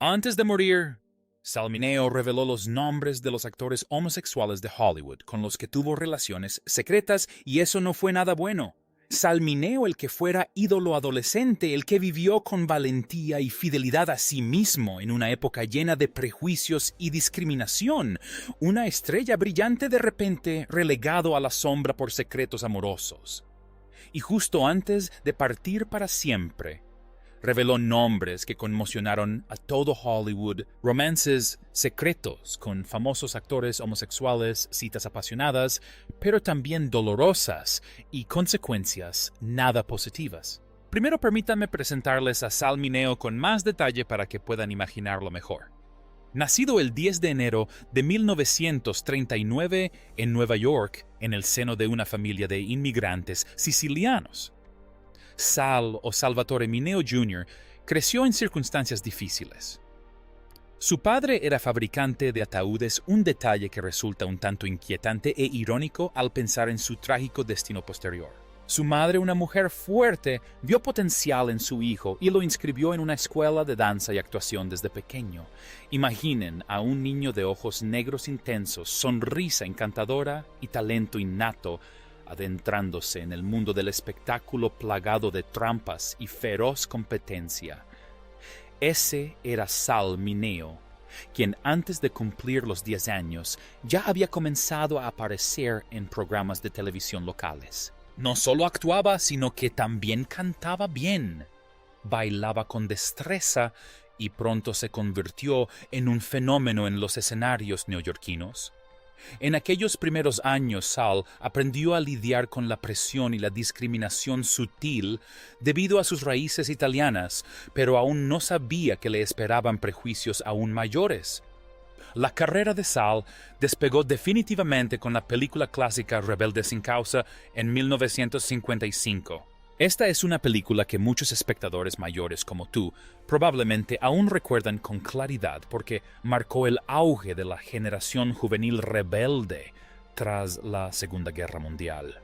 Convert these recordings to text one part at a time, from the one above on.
Antes de morir, Salmineo reveló los nombres de los actores homosexuales de Hollywood con los que tuvo relaciones secretas, y eso no fue nada bueno. Salmineo, el que fuera ídolo adolescente, el que vivió con valentía y fidelidad a sí mismo en una época llena de prejuicios y discriminación, una estrella brillante de repente relegado a la sombra por secretos amorosos. Y justo antes de partir para siempre, reveló nombres que conmocionaron a todo Hollywood, romances secretos con famosos actores homosexuales, citas apasionadas, pero también dolorosas y consecuencias nada positivas. Primero permítanme presentarles a Salmineo con más detalle para que puedan imaginarlo mejor. Nacido el 10 de enero de 1939 en Nueva York, en el seno de una familia de inmigrantes sicilianos, Sal o Salvatore Mineo Jr. creció en circunstancias difíciles. Su padre era fabricante de ataúdes, un detalle que resulta un tanto inquietante e irónico al pensar en su trágico destino posterior. Su madre, una mujer fuerte, vio potencial en su hijo y lo inscribió en una escuela de danza y actuación desde pequeño. Imaginen a un niño de ojos negros intensos, sonrisa encantadora y talento innato, adentrándose en el mundo del espectáculo plagado de trampas y feroz competencia. Ese era Sal Mineo, quien antes de cumplir los 10 años ya había comenzado a aparecer en programas de televisión locales. No solo actuaba, sino que también cantaba bien, bailaba con destreza y pronto se convirtió en un fenómeno en los escenarios neoyorquinos. En aquellos primeros años, Sal aprendió a lidiar con la presión y la discriminación sutil debido a sus raíces italianas, pero aún no sabía que le esperaban prejuicios aún mayores. La carrera de Sal despegó definitivamente con la película clásica Rebelde sin causa en 1955. Esta es una película que muchos espectadores mayores como tú probablemente aún recuerdan con claridad porque marcó el auge de la generación juvenil rebelde tras la Segunda Guerra Mundial.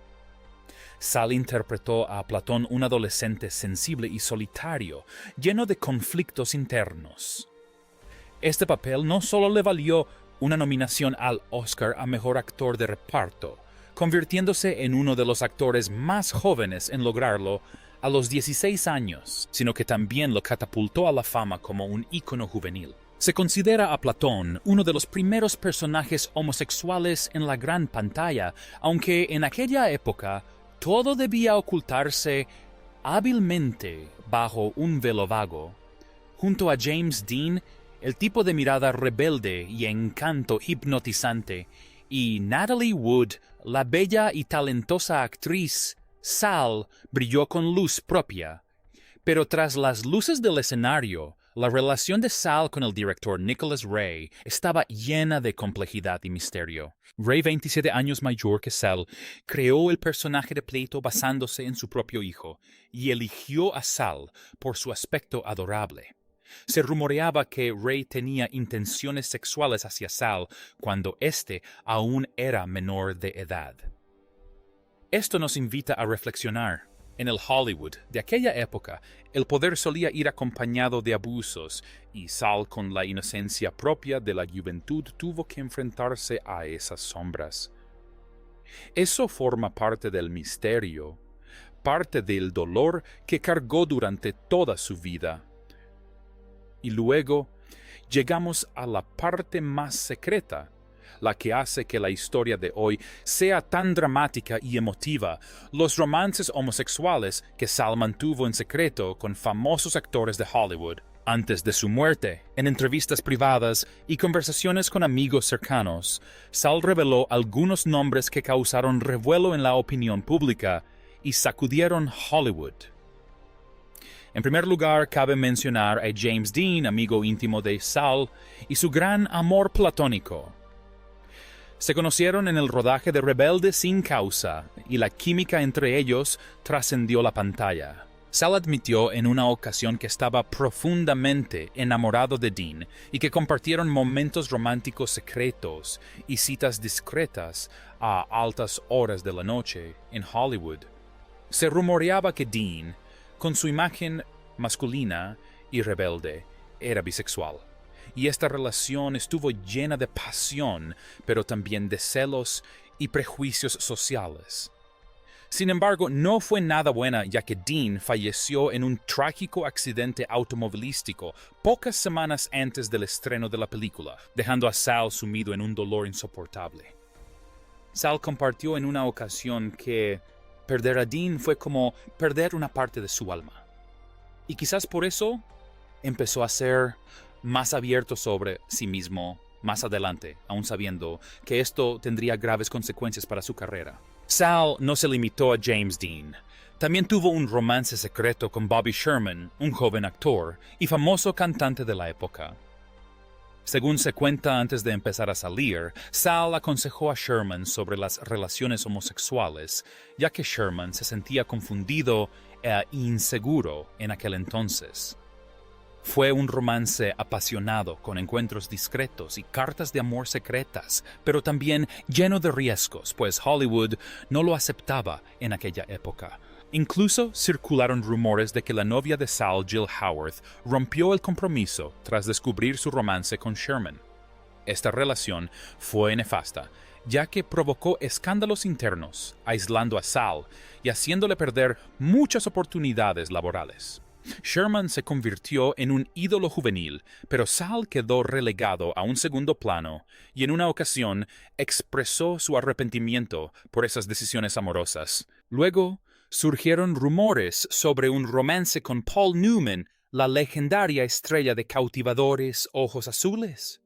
Sal interpretó a Platón, un adolescente sensible y solitario, lleno de conflictos internos. Este papel no solo le valió una nominación al Oscar a Mejor Actor de Reparto, convirtiéndose en uno de los actores más jóvenes en lograrlo a los 16 años, sino que también lo catapultó a la fama como un ícono juvenil. Se considera a Platón uno de los primeros personajes homosexuales en la gran pantalla, aunque en aquella época todo debía ocultarse hábilmente bajo un velo vago. Junto a James Dean, el tipo de mirada rebelde y encanto hipnotizante, y Natalie Wood, la bella y talentosa actriz, Sal brilló con luz propia. Pero tras las luces del escenario, la relación de Sal con el director Nicholas Ray estaba llena de complejidad y misterio. Ray, 27 años mayor que Sal, creó el personaje de Pleito basándose en su propio hijo y eligió a Sal por su aspecto adorable. Se rumoreaba que Ray tenía intenciones sexuales hacia Sal cuando éste aún era menor de edad. Esto nos invita a reflexionar. En el Hollywood de aquella época, el poder solía ir acompañado de abusos, y Sal, con la inocencia propia de la juventud, tuvo que enfrentarse a esas sombras. Eso forma parte del misterio, parte del dolor que cargó durante toda su vida. Y luego llegamos a la parte más secreta, la que hace que la historia de hoy sea tan dramática y emotiva: los romances homosexuales que Sal mantuvo en secreto con famosos actores de Hollywood. Antes de su muerte, en entrevistas privadas y conversaciones con amigos cercanos, Sal reveló algunos nombres que causaron revuelo en la opinión pública y sacudieron Hollywood. En primer lugar, cabe mencionar a James Dean, amigo íntimo de Sal, y su gran amor platónico. Se conocieron en el rodaje de Rebelde sin causa, y la química entre ellos trascendió la pantalla. Sal admitió en una ocasión que estaba profundamente enamorado de Dean y que compartieron momentos románticos secretos y citas discretas a altas horas de la noche en Hollywood. Se rumoreaba que Dean, con su imagen masculina y rebelde, era bisexual. Y esta relación estuvo llena de pasión, pero también de celos y prejuicios sociales. Sin embargo, no fue nada buena, ya que Dean falleció en un trágico accidente automovilístico pocas semanas antes del estreno de la película, dejando a Sal sumido en un dolor insoportable. Sal compartió en una ocasión que perder a Dean fue como perder una parte de su alma. Y quizás por eso empezó a ser más abierto sobre sí mismo más adelante, aun sabiendo que esto tendría graves consecuencias para su carrera. Sal no se limitó a James Dean. También tuvo un romance secreto con Bobby Sherman, un joven actor y famoso cantante de la época. Según se cuenta antes de empezar a salir, Sal aconsejó a Sherman sobre las relaciones homosexuales, ya que Sherman se sentía confundido e inseguro en aquel entonces. Fue un romance apasionado con encuentros discretos y cartas de amor secretas, pero también lleno de riesgos, pues Hollywood no lo aceptaba en aquella época. Incluso circularon rumores de que la novia de Sal, Jill Howarth, rompió el compromiso tras descubrir su romance con Sherman. Esta relación fue nefasta, ya que provocó escándalos internos, aislando a Sal y haciéndole perder muchas oportunidades laborales. Sherman se convirtió en un ídolo juvenil, pero Sal quedó relegado a un segundo plano y en una ocasión expresó su arrepentimiento por esas decisiones amorosas. Luego surgieron rumores sobre un romance con Paul Newman, la legendaria estrella de cautivadores ojos azules.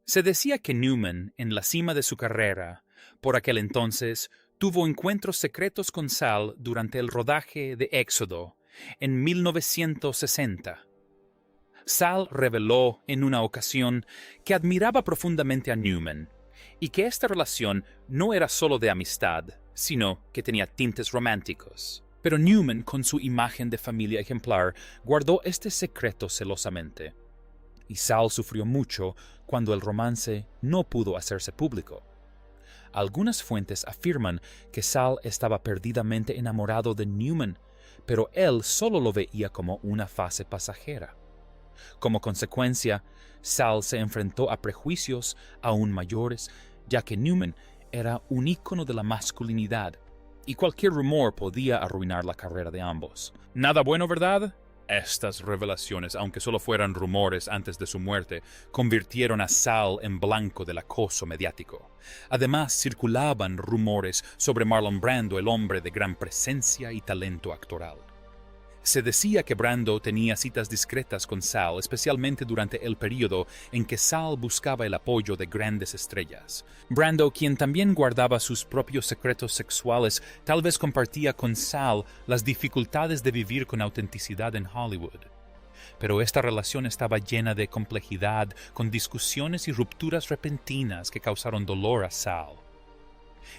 Se decía que Newman, en la cima de su carrera, por aquel entonces, tuvo encuentros secretos con Sal durante el rodaje de Éxodo, en 1960. Sal reveló en una ocasión que admiraba profundamente a Newman y que esta relación no era solo de amistad, sino que tenía tintes románticos. Pero Newman, con su imagen de familia ejemplar, guardó este secreto celosamente. Y Sal sufrió mucho cuando el romance no pudo hacerse público. Algunas fuentes afirman que Sal estaba perdidamente enamorado de Newman, pero él solo lo veía como una fase pasajera. Como consecuencia, Sal se enfrentó a prejuicios aún mayores, ya que Newman era un ícono de la masculinidad, y cualquier rumor podía arruinar la carrera de ambos. Nada bueno, ¿verdad? Estas revelaciones, aunque solo fueran rumores antes de su muerte, convirtieron a Sal en blanco del acoso mediático. Además, circulaban rumores sobre Marlon Brando, el hombre de gran presencia y talento actoral. Se decía que Brando tenía citas discretas con Sal, especialmente durante el período en que Sal buscaba el apoyo de grandes estrellas. Brando, quien también guardaba sus propios secretos sexuales, tal vez compartía con Sal las dificultades de vivir con autenticidad en Hollywood. Pero esta relación estaba llena de complejidad, con discusiones y rupturas repentinas que causaron dolor a Sal.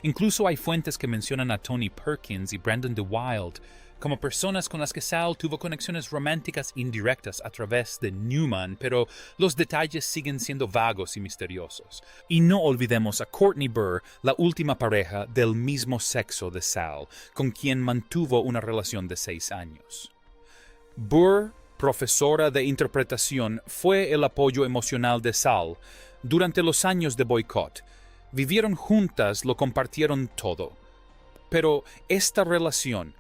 Incluso hay fuentes que mencionan a Tony Perkins y Brandon DeWilde como personas con las que Sal tuvo conexiones románticas indirectas a través de Newman, pero los detalles siguen siendo vagos y misteriosos. Y no olvidemos a Courtney Burr, la última pareja del mismo sexo de Sal, con quien mantuvo una relación de 6 años. Burr, profesora de interpretación, fue el apoyo emocional de Sal durante los años de boicot. Vivieron juntas, lo compartieron todo. Pero esta relación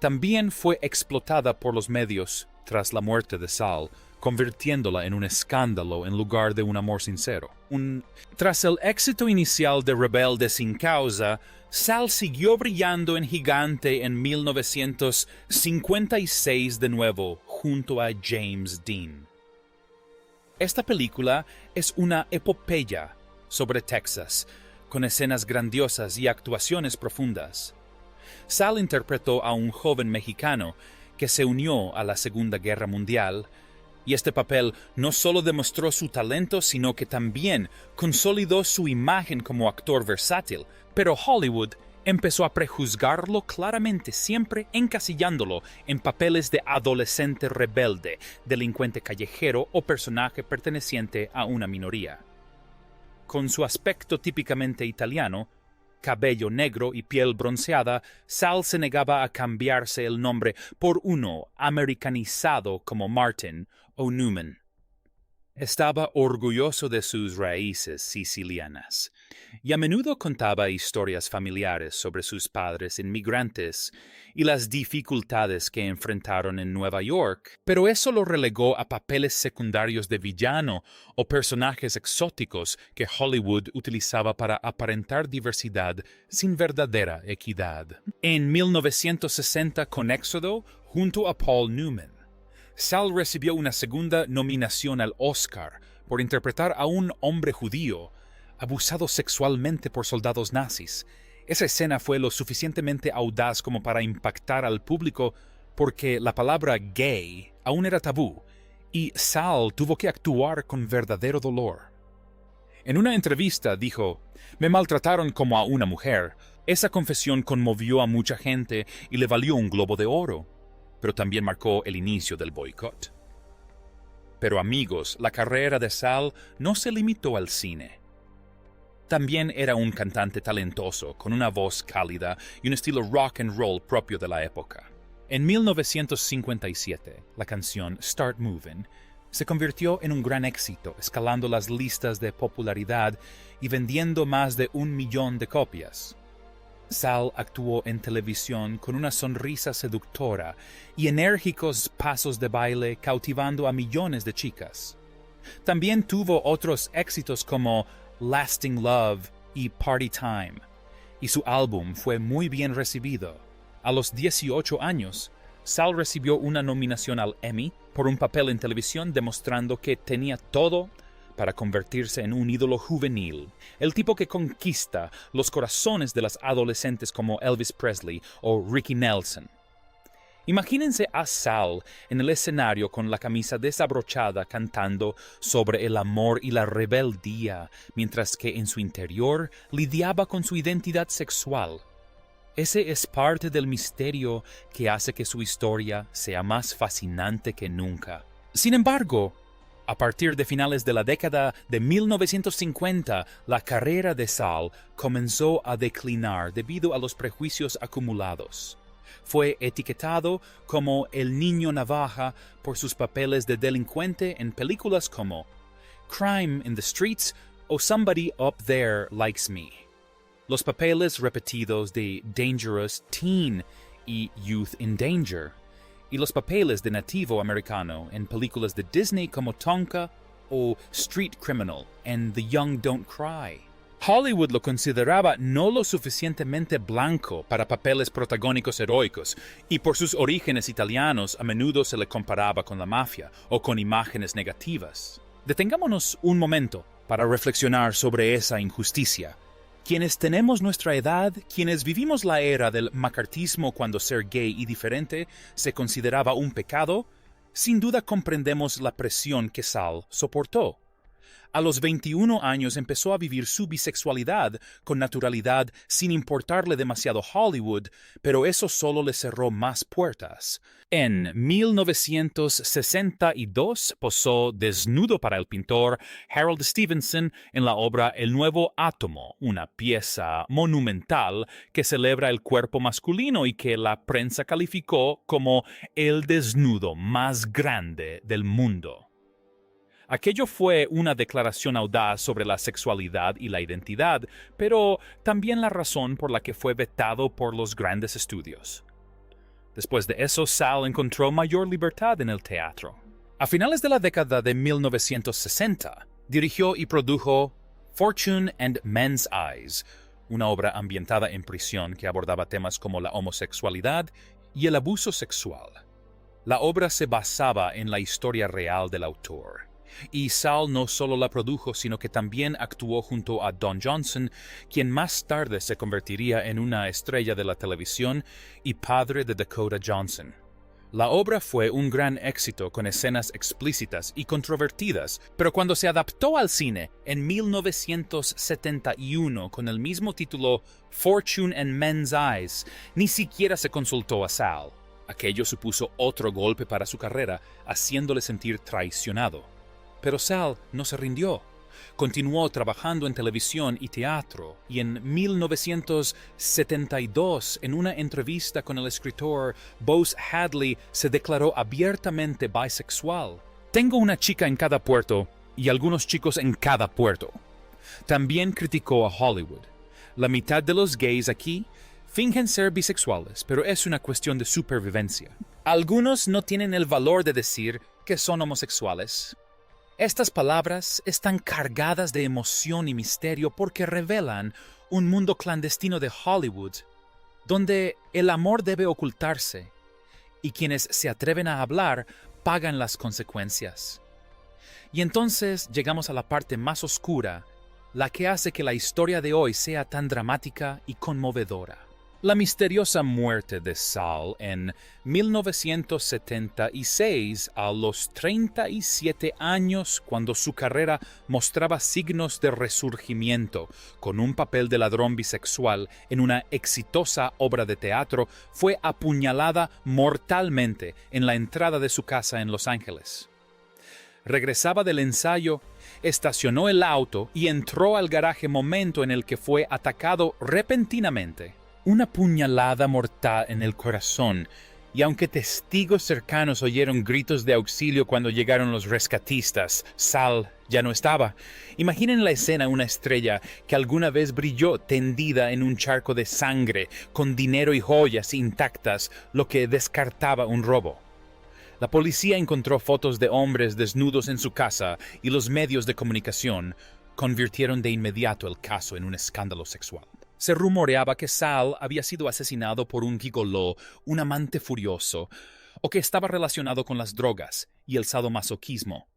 también fue explotada por los medios tras la muerte de Sal, convirtiéndola en un escándalo en lugar de un amor sincero. Tras el éxito inicial de Rebelde sin causa, Sal siguió brillando en gigante en 1956 de nuevo, junto a James Dean. Esta película es una epopeya sobre Texas, con escenas grandiosas y actuaciones profundas. Sal interpretó a un joven mexicano que se unió a la Segunda Guerra Mundial, y este papel no solo demostró su talento, sino que también consolidó su imagen como actor versátil. Pero Hollywood empezó a prejuzgarlo claramente, siempre encasillándolo en papeles de adolescente rebelde, delincuente callejero o personaje perteneciente a una minoría. Con su aspecto típicamente italiano, cabello negro y piel bronceada, Sal se negaba a cambiarse el nombre por uno americanizado como Martin o Newman. Estaba orgulloso de sus raíces sicilianas y a menudo contaba historias familiares sobre sus padres inmigrantes y las dificultades que enfrentaron en Nueva York, pero eso lo relegó a papeles secundarios de villano o personajes exóticos que Hollywood utilizaba para aparentar diversidad sin verdadera equidad. En 1960, con Éxodo, junto a Paul Newman, Sal recibió una segunda nominación al Oscar por interpretar a un hombre judío abusado sexualmente por soldados nazis. Esa escena fue lo suficientemente audaz como para impactar al público porque la palabra gay aún era tabú y Sal tuvo que actuar con verdadero dolor. En una entrevista dijo: «Me maltrataron como a una mujer». Esa confesión conmovió a mucha gente y le valió un Globo de Oro, pero también marcó el inicio del boicot. Pero amigos, la carrera de Sal no se limitó al cine. También era un cantante talentoso, con una voz cálida y un estilo rock and roll propio de la época. En 1957, la canción Start Movin' se convirtió en un gran éxito, escalando las listas de popularidad y vendiendo más de 1 millón de copias. Sal actuó en televisión con una sonrisa seductora y enérgicos pasos de baile cautivando a millones de chicas. También tuvo otros éxitos como Lasting Love y Party Time, y su álbum fue muy bien recibido. A los 18 años, Sal recibió una nominación al Emmy por un papel en televisión demostrando que tenía todo para convertirse en un ídolo juvenil, el tipo que conquista los corazones de las adolescentes como Elvis Presley o Ricky Nelson. Imagínense a Sal en el escenario con la camisa desabrochada cantando sobre el amor y la rebeldía, mientras que en su interior lidiaba con su identidad sexual. Ese es parte del misterio que hace que su historia sea más fascinante que nunca. Sin embargo, a partir de finales de la década de 1950, la carrera de Sal comenzó a declinar debido a los prejuicios acumulados. Fue etiquetado como el niño navaja por sus papeles de delincuente en películas como Crime in the Streets o Somebody Up There Likes Me. Los papeles repetidos de Dangerous Teen y Youth in Danger, y los papeles de nativo americano en películas de Disney como Tonka o Street Criminal en The Young Don't Cry. Hollywood lo consideraba no lo suficientemente blanco para papeles protagónicos heroicos, y por sus orígenes italianos a menudo se le comparaba con la mafia o con imágenes negativas. Detengámonos un momento para reflexionar sobre esa injusticia. Quienes tenemos nuestra edad, quienes vivimos la era del macartismo cuando ser gay y diferente se consideraba un pecado, sin duda comprendemos la presión que Sal soportó. A los 21 años empezó a vivir su bisexualidad con naturalidad sin importarle demasiado Hollywood, pero eso solo le cerró más puertas. En 1962 posó desnudo para el pintor Harold Stevenson en la obra El Nuevo Átomo, una pieza monumental que celebra el cuerpo masculino y que la prensa calificó como el desnudo más grande del mundo. Aquello fue una declaración audaz sobre la sexualidad y la identidad, pero también la razón por la que fue vetado por los grandes estudios. Después de eso, Sal encontró mayor libertad en el teatro. A finales de la década de 1960, dirigió y produjo Fortune and Men's Eyes, una obra ambientada en prisión que abordaba temas como la homosexualidad y el abuso sexual. La obra se basaba en la historia real del autor, y Sal no solo la produjo, sino que también actuó junto a Don Johnson, quien más tarde se convertiría en una estrella de la televisión y padre de Dakota Johnson. La obra fue un gran éxito con escenas explícitas y controvertidas, pero cuando se adaptó al cine en 1971 con el mismo título Fortune and Men's Eyes, ni siquiera se consultó a Sal. Aquello supuso otro golpe para su carrera, haciéndole sentir traicionado. Pero Sal no se rindió. Continuó trabajando en televisión y teatro, y en 1972, en una entrevista con el escritor Bose Hadley, se declaró abiertamente bisexual. Tengo una chica en cada puerto y algunos chicos en cada puerto. También criticó a Hollywood. La mitad de los gays aquí fingen ser bisexuales, pero es una cuestión de supervivencia. Algunos no tienen el valor de decir que son homosexuales. Estas palabras están cargadas de emoción y misterio porque revelan un mundo clandestino de Hollywood, donde el amor debe ocultarse, y quienes se atreven a hablar pagan las consecuencias. Y entonces llegamos a la parte más oscura, la que hace que la historia de hoy sea tan dramática y conmovedora. La misteriosa muerte de Sal en 1976 a los 37 años, cuando su carrera mostraba signos de resurgimiento con un papel de ladrón bisexual en una exitosa obra de teatro, fue apuñalada mortalmente en la entrada de su casa en Los Ángeles. Regresaba del ensayo, estacionó el auto y entró al garaje, momento en el que fue atacado repentinamente. Una puñalada mortal en el corazón, y aunque testigos cercanos oyeron gritos de auxilio cuando llegaron los rescatistas, Sal ya no estaba. Imaginen la escena: una estrella que alguna vez brilló tendida en un charco de sangre, con dinero y joyas intactas, lo que descartaba un robo. La policía encontró fotos de hombres desnudos en su casa y los medios de comunicación convirtieron de inmediato el caso en un escándalo sexual. Se rumoreaba que Sal había sido asesinado por un gigoló, un amante furioso, o que estaba relacionado con las drogas y el sadomasoquismo.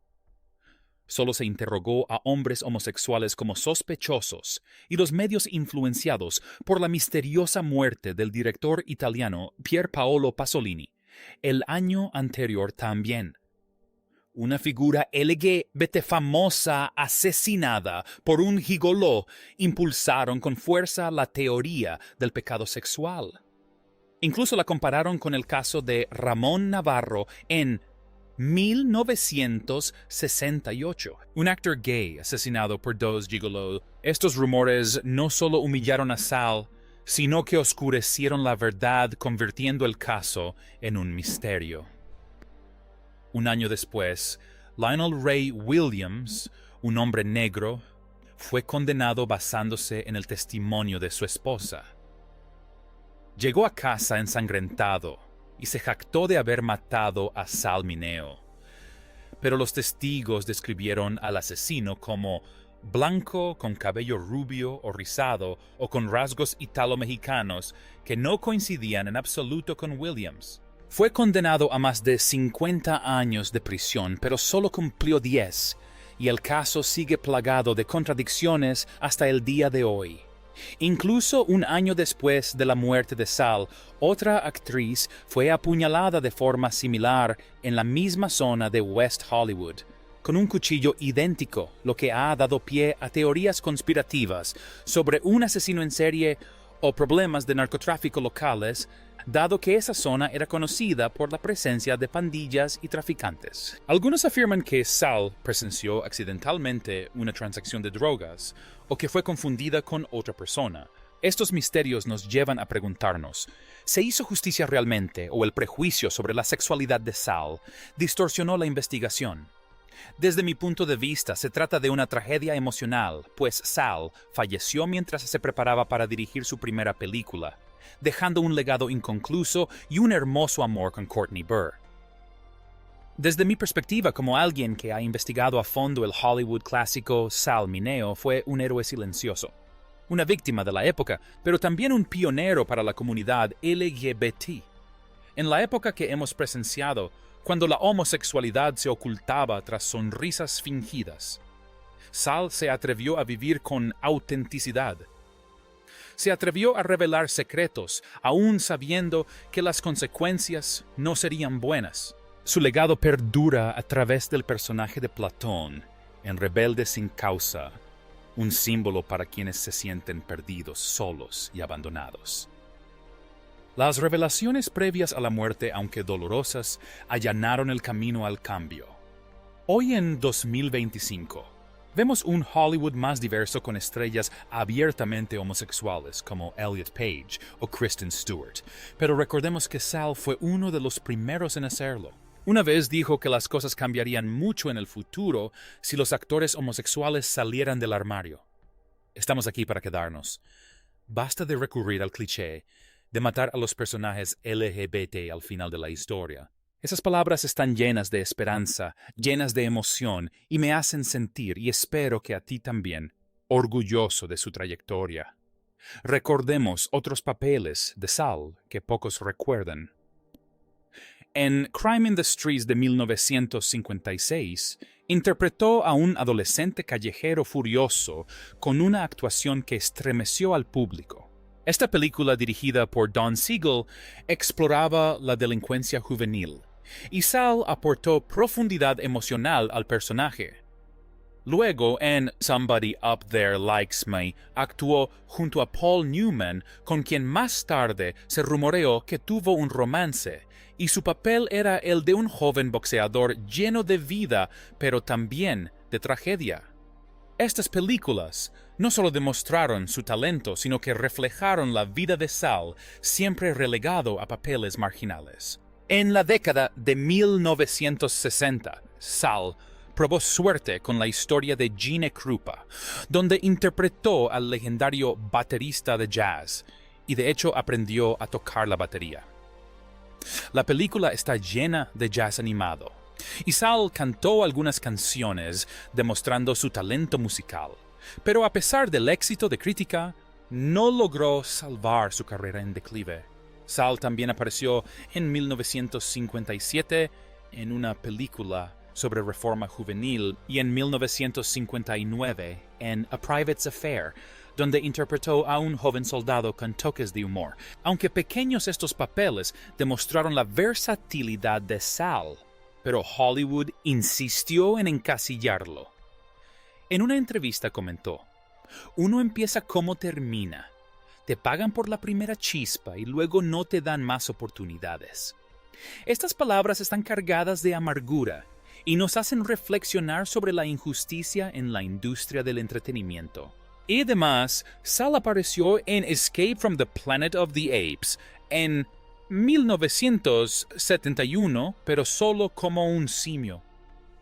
Solo se interrogó a hombres homosexuales como sospechosos, y los medios, influenciados por la misteriosa muerte del director italiano Pier Paolo Pasolini, el año anterior también. Una figura LGBT famosa asesinada por un gigoló impulsaron con fuerza la teoría del pecado sexual. Incluso la compararon con el caso de Ramón Navarro en 1968, un actor gay asesinado por dos gigolos. Estos rumores no solo humillaron a Sal, sino que oscurecieron la verdad, convirtiendo el caso en un misterio. Un año después, Lionel Ray Williams, un hombre negro, fue condenado basándose en el testimonio de su esposa. Llegó a casa ensangrentado y se jactó de haber matado a Sal Mineo. Pero los testigos describieron al asesino como blanco, con cabello rubio o rizado, o con rasgos italo-mexicanos que no coincidían en absoluto con Williams. Fue condenado a más de 50 años de prisión, pero solo cumplió 10, y el caso sigue plagado de contradicciones hasta el día de hoy. Incluso un año después de la muerte de Sal, otra actriz fue apuñalada de forma similar en la misma zona de West Hollywood, con un cuchillo idéntico, lo que ha dado pie a teorías conspirativas sobre un asesino en serie o problemas de narcotráfico locales, dado que esa zona era conocida por la presencia de pandillas y traficantes. Algunos afirman que Sal presenció accidentalmente una transacción de drogas o que fue confundida con otra persona. Estos misterios nos llevan a preguntarnos: ¿se hizo justicia realmente, o el prejuicio sobre la sexualidad de Sal distorsionó la investigación? Desde mi punto de vista, se trata de una tragedia emocional, pues Sal falleció mientras se preparaba para dirigir su primera película, dejando un legado inconcluso y un hermoso amor con Courtney Burr. Desde mi perspectiva, como alguien que ha investigado a fondo el Hollywood clásico, Sal Mineo fue un héroe silencioso, una víctima de la época, pero también un pionero para la comunidad LGBT. En la época que hemos presenciado, cuando la homosexualidad se ocultaba tras sonrisas fingidas, Sal se atrevió a vivir con autenticidad. Se atrevió a revelar secretos, aún sabiendo que las consecuencias no serían buenas. Su legado perdura a través del personaje de Platón en Rebelde sin causa, un símbolo para quienes se sienten perdidos, solos y abandonados. Las revelaciones previas a la muerte, aunque dolorosas, allanaron el camino al cambio. Hoy en 2025, vemos un Hollywood más diverso, con estrellas abiertamente homosexuales como Elliot Page o Kristen Stewart, pero recordemos que Sal fue uno de los primeros en hacerlo. Una vez dijo que las cosas cambiarían mucho en el futuro si los actores homosexuales salieran del armario. Estamos aquí para quedarnos. Basta de recurrir al cliché de matar a los personajes LGBT al final de la historia. Esas palabras están llenas de esperanza, llenas de emoción, y me hacen sentir, y espero que a ti también, orgulloso de su trayectoria. Recordemos otros papeles de Sal que pocos recuerdan. En Crime in the Streets de 1956, interpretó a un adolescente callejero furioso con una actuación que estremeció al público. Esta película, dirigida por Don Siegel, exploraba la delincuencia juvenil, y Sal aportó profundidad emocional al personaje. Luego, en Somebody Up There Likes Me, actuó junto a Paul Newman, con quien más tarde se rumoreó que tuvo un romance, y su papel era el de un joven boxeador lleno de vida, pero también de tragedia. Estas películas no solo demostraron su talento, sino que reflejaron la vida de Sal, siempre relegado a papeles marginales. En la década de 1960, Sal probó suerte con la historia de Gene Krupa, donde interpretó al legendario baterista de jazz, y de hecho aprendió a tocar la batería. La película está llena de jazz animado, y Sal cantó algunas canciones demostrando su talento musical, pero a pesar del éxito de crítica, no logró salvar su carrera en declive. Sal también apareció en 1957 en una película sobre reforma juvenil y en 1959 en A Private's Affair, donde interpretó a un joven soldado con toques de humor. Aunque pequeños, estos papeles demostraron la versatilidad de Sal, pero Hollywood insistió en encasillarlo. En una entrevista comentó: "Uno empieza como termina. Te pagan por la primera chispa y luego no te dan más oportunidades". Estas palabras están cargadas de amargura y nos hacen reflexionar sobre la injusticia en la industria del entretenimiento. Y además, Sal apareció en Escape from the Planet of the Apes en 1971, pero solo como un simio.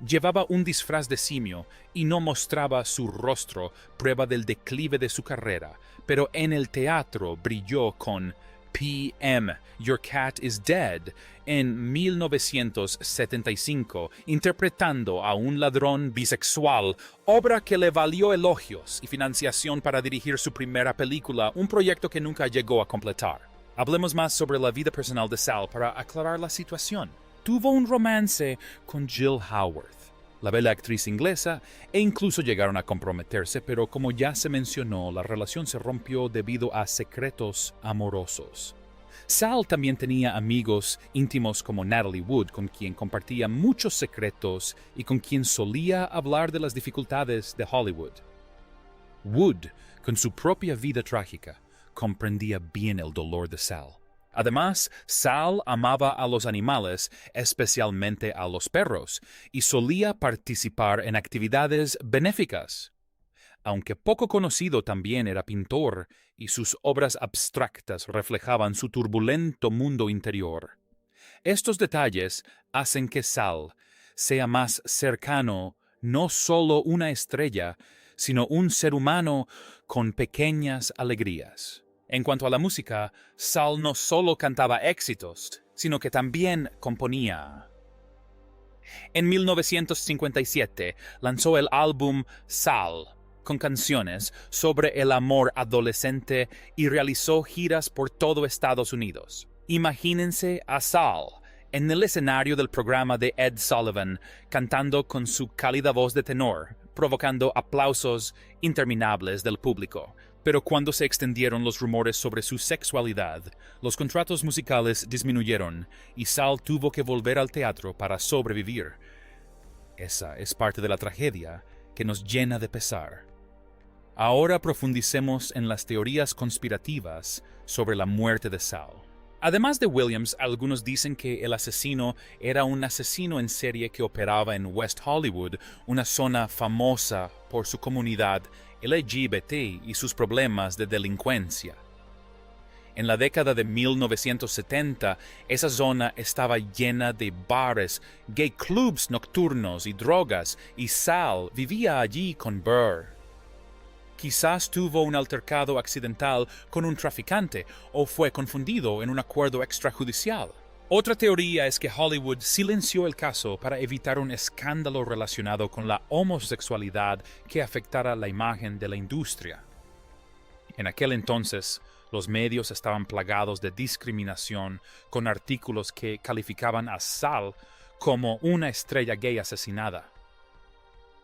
Llevaba un disfraz de simio y no mostraba su rostro, prueba del declive de su carrera, pero en el teatro brilló con P.M. Your Cat is Dead en 1975, interpretando a un ladrón bisexual, obra que le valió elogios y financiación para dirigir su primera película, un proyecto que nunca llegó a completar. Hablemos más sobre la vida personal de Sal para aclarar la situación. Tuvo un romance con Jill Howarth, la bella actriz inglesa, e incluso llegaron a comprometerse, pero como ya se mencionó, la relación se rompió debido a secretos amorosos. Sal también tenía amigos íntimos como Natalie Wood, con quien compartía muchos secretos y con quien solía hablar de las dificultades de Hollywood. Wood, con su propia vida trágica, comprendía bien el dolor de Sal. Además, Sal amaba a los animales, especialmente a los perros, y solía participar en actividades benéficas. Aunque poco conocido, también era pintor, y sus obras abstractas reflejaban su turbulento mundo interior. Estos detalles hacen que Sal sea más cercano no solo una estrella, sino un ser humano con pequeñas alegrías. En cuanto a la música, Sal no solo cantaba éxitos, sino que también componía. En 1957 lanzó el álbum Sal, con canciones sobre el amor adolescente, y realizó giras por todo Estados Unidos. Imagínense a Sal en el escenario del programa de Ed Sullivan, cantando con su cálida voz de tenor, provocando aplausos interminables del público. Pero cuando se extendieron los rumores sobre su sexualidad, los contratos musicales disminuyeron y Sal tuvo que volver al teatro para sobrevivir. Esa es parte de la tragedia que nos llena de pesar. Ahora profundicemos en las teorías conspirativas sobre la muerte de Sal. Además de Williams, algunos dicen que el asesino era un asesino en serie que operaba en West Hollywood, una zona famosa por su comunidad LGBT y sus problemas de delincuencia. En la década de 1970, esa zona estaba llena de bares, gay clubs nocturnos y drogas, y Sal vivía allí con Burr. Quizás tuvo un altercado accidental con un traficante o fue confundido en un acuerdo extrajudicial. Otra teoría es que Hollywood silenció el caso para evitar un escándalo relacionado con la homosexualidad que afectara la imagen de la industria. En aquel entonces, los medios estaban plagados de discriminación con artículos que calificaban a Sal como una estrella gay asesinada.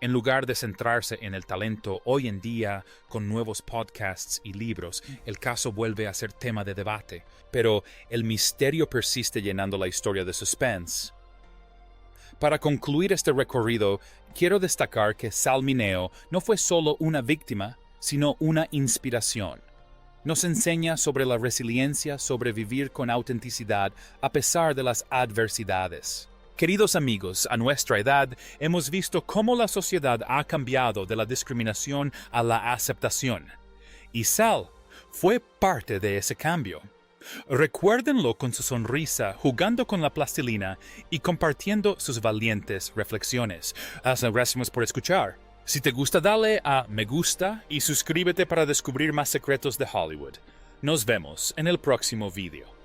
En lugar de centrarse en el talento hoy en día con nuevos podcasts y libros, el caso vuelve a ser tema de debate, pero el misterio persiste llenando la historia de suspense. Para concluir este recorrido, quiero destacar que Sal Mineo no fue solo una víctima, sino una inspiración. Nos enseña sobre la resiliencia, sobre vivir con autenticidad a pesar de las adversidades. Queridos amigos, a nuestra edad hemos visto cómo la sociedad ha cambiado de la discriminación a la aceptación. Y Sal fue parte de ese cambio. Recuérdenlo con su sonrisa, jugando con la plastilina y compartiendo sus valientes reflexiones. Gracias por escuchar. Si te gusta, dale a me gusta y suscríbete para descubrir más secretos de Hollywood. Nos vemos en el próximo video.